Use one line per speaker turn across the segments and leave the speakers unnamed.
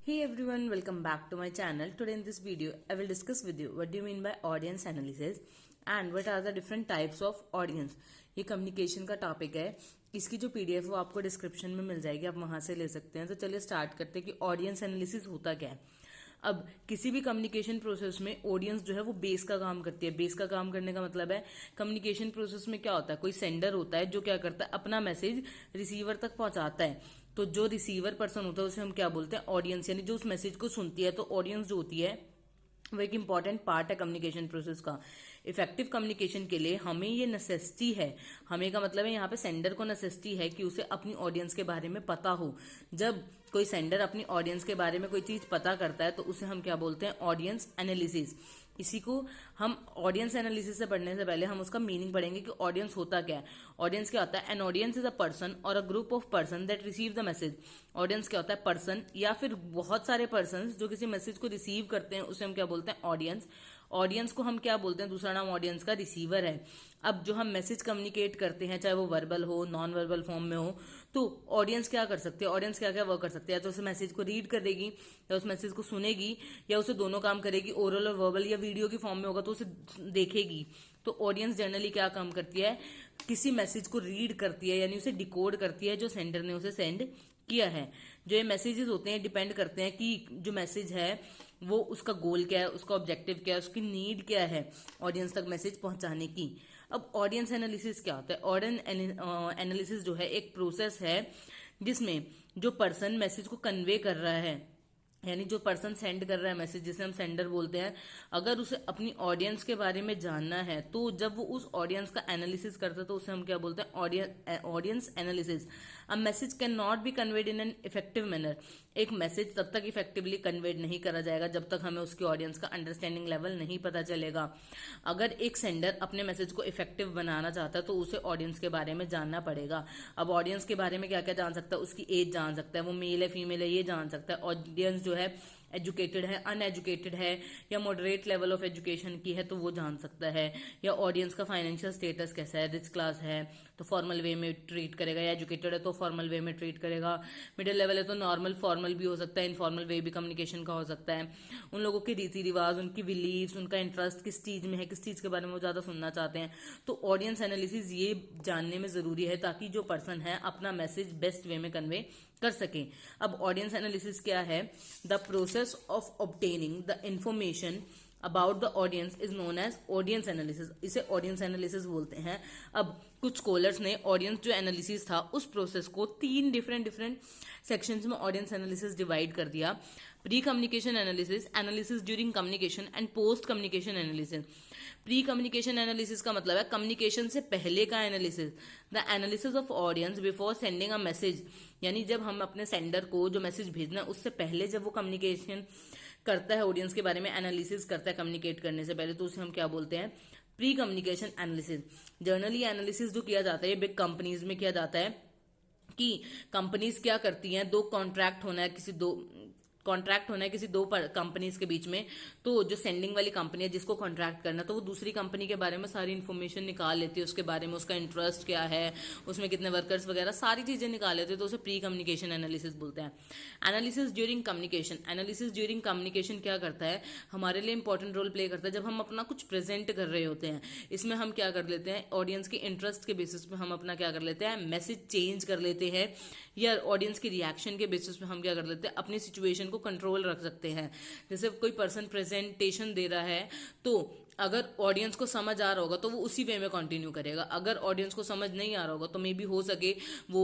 Hey everyone, welcome back to my channel. Today in this video, I will discuss with you what do you mean by audience analysis and what are the different types of audience. ये communication का topic है. इसकी जो PDF वो आपको description में मिल जाएगी, आप वहां से ले सकते हैं. तो चलिए स्टार्ट करते हैं कि ऑडियंस एनालिसिस होता क्या है. अब किसी भी कम्युनिकेशन प्रोसेस में ऑडियंस जो है वो बेस का काम करती है. बेस का काम करने का मतलब है कम्युनिकेशन प्रोसेस में क्या होता है, कोई सेंडर होता है जो क्या करता है, अपना मैसेज रिसीवर तक पहुंचाता है. तो जो रिसीवर पर्सन होता है उसे हम क्या बोलते हैं, ऑडियंस. यानी जो उस मैसेज को सुनती है. तो ऑडियंस जो होती है वो एक इंपॉर्टेंट पार्ट है कम्युनिकेशन प्रोसेस का. इफेक्टिव कम्युनिकेशन के लिए हमें ये नेसेसिटी है. हमें का मतलब है यहाँ पे सेंडर को नेसेसिटी है कि उसे अपनी ऑडियंस के बारे में पता हो. जब कोई सेंडर अपनी ऑडियंस के बारे में कोई चीज पता करता है तो उसे हम क्या बोलते हैं, ऑडियंस एनालिसिस. इसी को हम ऑडियंस एनालिसिस से पढ़ने से पहले हम उसका मीनिंग पढ़ेंगे कि ऑडियंस होता क्या है. ऑडियंस क्या होता है, an audience is a person और a group of person that receive the message. Audience क्या होता है, पर्सन या फिर बहुत सारे पर्सन जो किसी मैसेज को रिसीव करते हैं उसे हम क्या बोलते हैं, ऑडियंस. ऑडियंस को हम क्या बोलते हैं, दूसरा नाम ऑडियंस का रिसीवर है. अब जो हम मैसेज कम्युनिकेट करते हैं, चाहे वो वर्बल हो नॉन वर्बल फॉर्म में हो, तो ऑडियंस क्या कर सकते हैं, ऑडियंस क्या क्या वर्क कर सकते हैं. तो उस मैसेज को रीड करेगी या उस मैसेज को सुनेगी या उसे दोनों काम करेगी, ओरल और वर्बल, या वीडियो की फॉर्म में होगा तो उसे देखेगी. तो ऑडियंस जनरली क्या काम करती है, किसी मैसेज को रीड करती है, यानी उसे डिकोड करती है जो सेंडर ने उसे सेंड किया है. जो ये मैसेजेस होते हैं डिपेंड करते हैं कि जो मैसेज है वो उसका गोल क्या है, उसका ऑब्जेक्टिव क्या है, उसकी नीड क्या है ऑडियंस तक मैसेज पहुंचाने की. अब ऑडियंस एनालिसिस क्या होता है, ऑडियंस एनालिसिस जो है एक प्रोसेस है जिसमें जो पर्सन मैसेज को कन्वे कर रहा है, यानी जो पर्सन सेंड कर रहा है मैसेज, जिसे हम सेंडर बोलते हैं, अगर उसे अपनी ऑडियंस के बारे में जानना है तो जब वो उस ऑडियंस का एनालिसिस करता है तो उसे हम क्या बोलते हैं, audience analysis. A message can not be conveyed in an effective manner. एक मैसेज तब तक इफेक्टिवली कन्वेड नहीं करा जाएगा जब तक हमें उसकी ऑडियंस का अंडरस्टैंडिंग लेवल नहीं पता चलेगा. अगर एक सेंडर अपने मैसेज को इफेक्टिव बनाना चाहता है तो उसे ऑडियंस के बारे में जानना पड़ेगा. अब ऑडियंस के बारे में क्या क्या जान सकता है, उसकी एज जान सकता है, वो मेल है फीमेल है ये जान सकता है. ऑडियंस जो है एजुकेटेड है अनएजुकेटेड है या मॉडरेट लेवल ऑफ एजुकेशन की है तो वो जान सकता है. या ऑडियंस का फाइनेंशियल स्टेटस कैसा है, रिच क्लास है तो फॉर्मल वे में ट्रीट करेगा, या एजुकेटेड है तो फॉर्मल वे में ट्रीट करेगा, मिडिल लेवल है तो नॉर्मल फॉर्मल भी हो सकता है, इनफॉर्मल वे भी कम्युनिकेशन का हो सकता है. उन लोगों के रीति रिवाज, उनकी बिलीव्स, उनका इंटरेस्ट किस चीज में है, किस चीज के बारे में वो ज्यादा सुनना चाहते हैं. तो ऑडियंस एनालिसिस ये जानने में जरूरी है ताकि जो पर्सन है अपना मैसेज बेस्ट वे में कन्वे कर सके. अब ऑडियंस एनालिसिस क्या है, the process of obtaining the information about the audience is known as audience analysis. इसे ऑडियंस एनालिसिस बोलते हैं. अब कुछ स्कॉलर्स ने ऑडियंस जो एनालिसिस था उस प्रोसेस को 3 डिफरेंट सेक्शंस में ऑडियंस एनालिसिस डिवाइड कर दिया. Pre communication analysis, analysis during communication and post communication analysis. Pre communication analysis का मतलब है कम्युनिकेशन से पहले का analysis. The analysis of audience before sending a message, यानी जब हम अपने सेंडर को जो मैसेज भेजना है उससे पहले जब वो कम्युनिकेशन करता है, ऑडियंस के बारे में एनालिसिस करता है कम्युनिकेट करने से पहले, तो उसे हम क्या बोलते हैं, pre communication analysis. Generally analysis जो किया जाता है बिग कंपनीज में किया जाता है कि कंपनीज क्या करती हैं, कॉन्ट्रैक्ट होना है किसी दो कंपनीज के बीच में. तो जो सेंडिंग वाली कंपनी है जिसको कॉन्ट्रैक्ट करना, तो वो दूसरी कंपनी के बारे में सारी इन्फॉर्मेशन निकाल लेती है, उसके बारे में उसका इंटरेस्ट क्या है, उसमें कितने वर्कर्स वगैरह सारी चीजें निकाल लेते हैं. तो उसे प्री कम्युनिकेशन एनालिसिस बोलते हैं. Analysis during communication, analysis during communication क्या करता है, हमारे लिए इंपॉर्टेंट रोल प्ले करता है. जब हम अपना कुछ प्रेजेंट कर रहे होते हैं, इसमें हम क्या कर लेते हैं, ऑडियंस के इंटरेस्ट के बेसिस पे हम अपना क्या कर लेते हैं, मैसेज चेंज कर लेते हैं, या ऑडियंस के रिएक्शन के बेसिस पे हम क्या कर लेते हैं, अपनी सिचुएशन को कंट्रोल रख सकते हैं. जैसे कोई पर्सन प्रेजेंटेशन दे रहा है तो अगर ऑडियंस को समझ आ रहा होगा तो वो उसी वे में कंटिन्यू करेगा. अगर ऑडियंस को समझ नहीं आ रहा होगा तो मे बी हो सके वो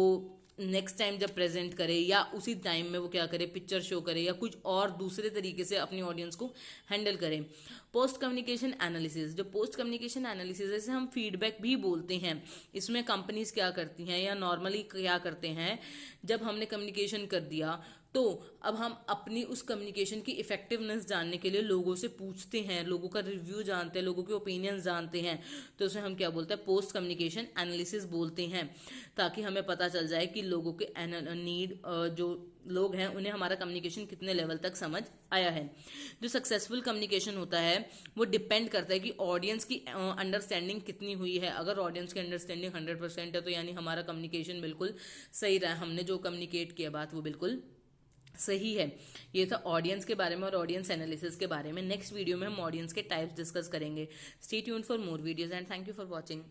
नेक्स्ट टाइम जब प्रेजेंट करे या उसी टाइम में वो क्या करे, पिक्चर शो करे या कुछ और दूसरे तरीके से अपनी ऑडियंस को हैंडल करे. पोस्ट कम्युनिकेशन एनालिसिस, जो पोस्ट कम्युनिकेशन एनालिसिस है इसे हम फीडबैक भी बोलते हैं. इसमें कंपनीज क्या करती हैं या नॉर्मली क्या करते हैं, जब हमने कम्युनिकेशन कर दिया तो अब हम अपनी उस कम्युनिकेशन की इफेक्टिवनेस जानने के लिए लोगों से पूछते हैं, लोगों का रिव्यू जानते हैं, लोगों के ओपिनियंस जानते हैं. तो उसे हम क्या बोलते हैं, पोस्ट कम्युनिकेशन एनालिसिस बोलते हैं, ताकि हमें पता चल जाए कि लोगों के नीड, जो लोग हैं उन्हें हमारा कम्युनिकेशन कितने लेवल तक समझ आया है. जो सक्सेसफुल कम्युनिकेशन होता है वो डिपेंड करता है कि ऑडियंस की अंडरस्टैंडिंग कितनी हुई है. अगर ऑडियंस की अंडरस्टैंडिंग 100% है तो यानी हमारा कम्युनिकेशन बिल्कुल सही रहा है, हमने जो कम्युनिकेट किया बात वो बिल्कुल सही है। ये था ऑडियंस के बारे में और ऑडियंस एनालिसिस के बारे में। नेक्स्ट वीडियो में हम ऑडियंस के टाइप्स डिस्कस करेंगे। Stay tuned for more videos and thank you for watching.